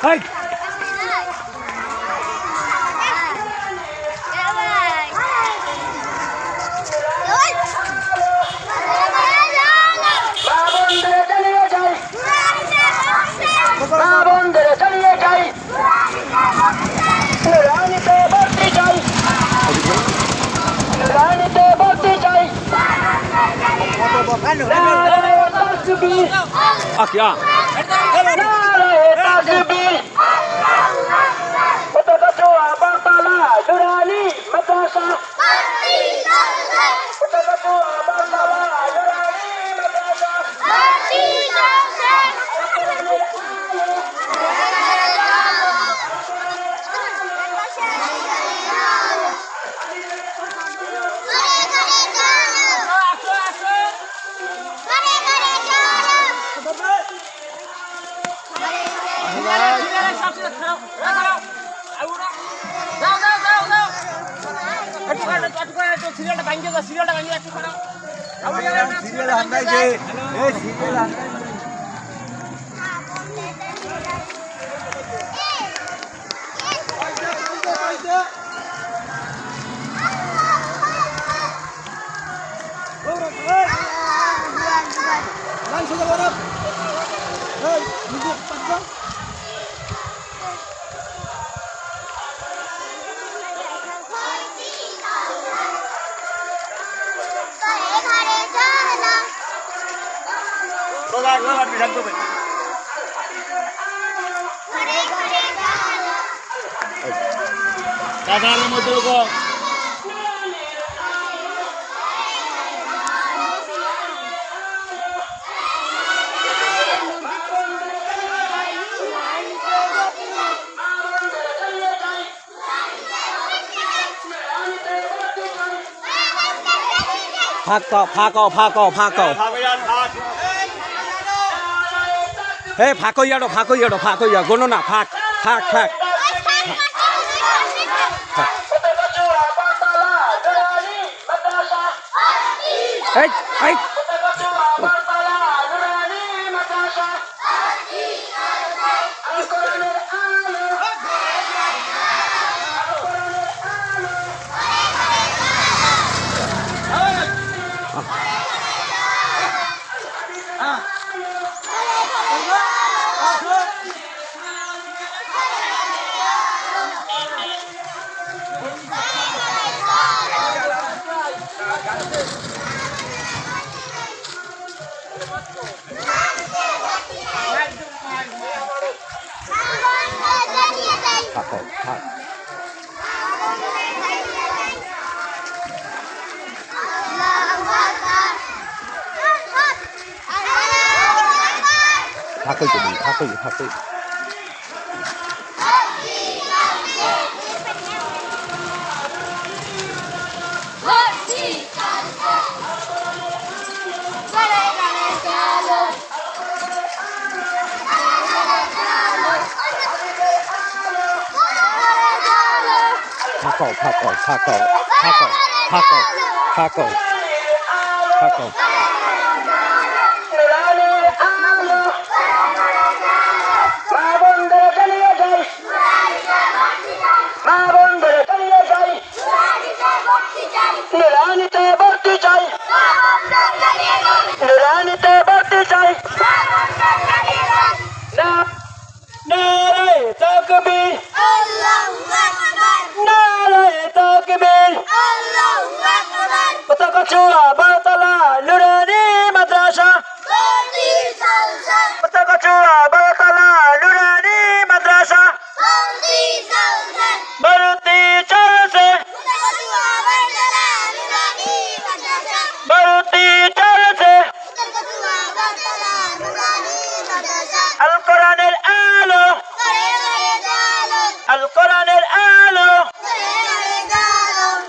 Hey! Akya. Hey, phako yado, gono na, phak. Hey. Phako.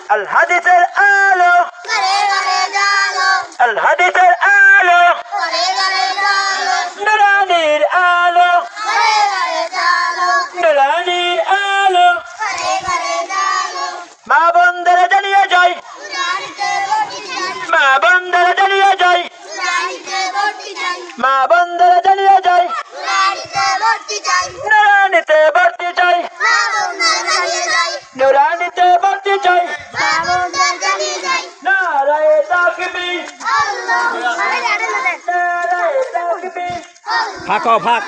আল হাদিসের আলো ঘরে ঘরে জালো আল হাদিসের আলো ঘরে ঘরে জালো নুরানির আলো ঘরে ঘরে জালো নুরানির আলো ঘরে ঘরে জালো মা বন্ধের জানিয়ে যাই নুরানিতে ভর্তি চাই মা বন্ধের জানিয়ে যাই নুরানিতে ভর্তি চাই মা বন্ধের জানিয়ে যাই নুরানিতে ভর্তি চাই নুরানিতে ভর্তি চাই মা বন্ধের জ্বালিয়ে যাই নুরানিতে ভর্তি চাই মা বন্ধের জ্বালিয়ে যাই নারায়ে তাকবীর আল্লাহ আরে জানে না রে নারায়ে তাকবীর ফাঁকো ফাঁক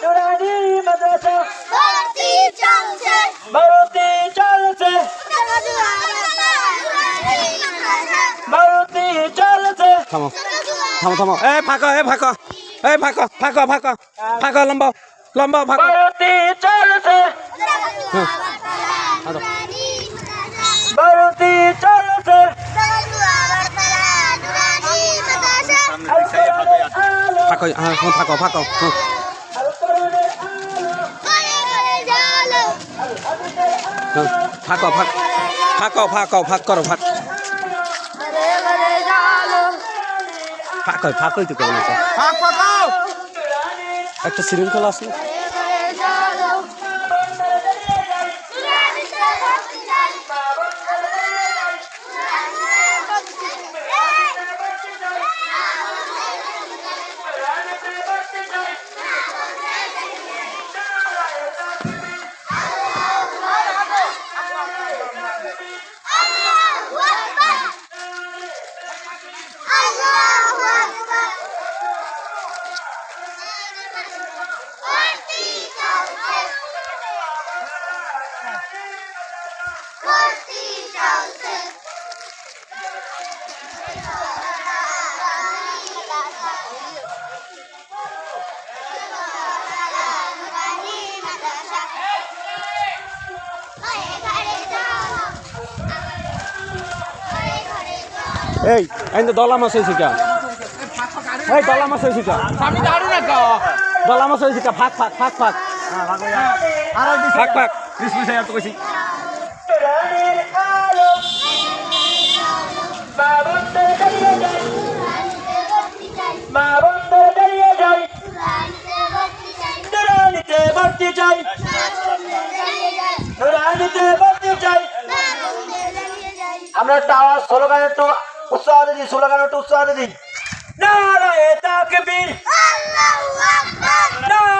নুরানি মাদ্রাসা ভর্তি চলছে ভর্তি চলছে ভর্তি চলছে থামো থামো থামো এ ফাঁকো ফাঁকো লম্বা লম্বা ফাঁকো ভর্তি চলছে ভর্তি চলছে ফাঁকো হ্যাঁ ফাঁকো ফাঁকো ফাঁকো ফাঁক করো ফাঁক ফাঁকই তো কেমন আছে একটা শৃঙ্খলা আসলো এই আইন্দে দলা মাছ হয়েছে কা এই দলা মাছ হয়েছে কা আমি দাঁড়ু না কা দলা মাছ হয়েছে কা ফাঁক ফাঁক ফাঁক ফাঁক ফাঁক ফাঁক 20 পয়সা আর তো কইছি মা বন্ধের দাঁড়িয়ে যাই নুরানিতে ভর্তি চাই নুরানিতে ভর্তি চাই আমরা একটা আওয়াজ স্লোগান একটু উৎসাহ দিই স্লোগান একটু উৎসাহ দিই নারায়ে তাকবীর আল্লাহু আকবার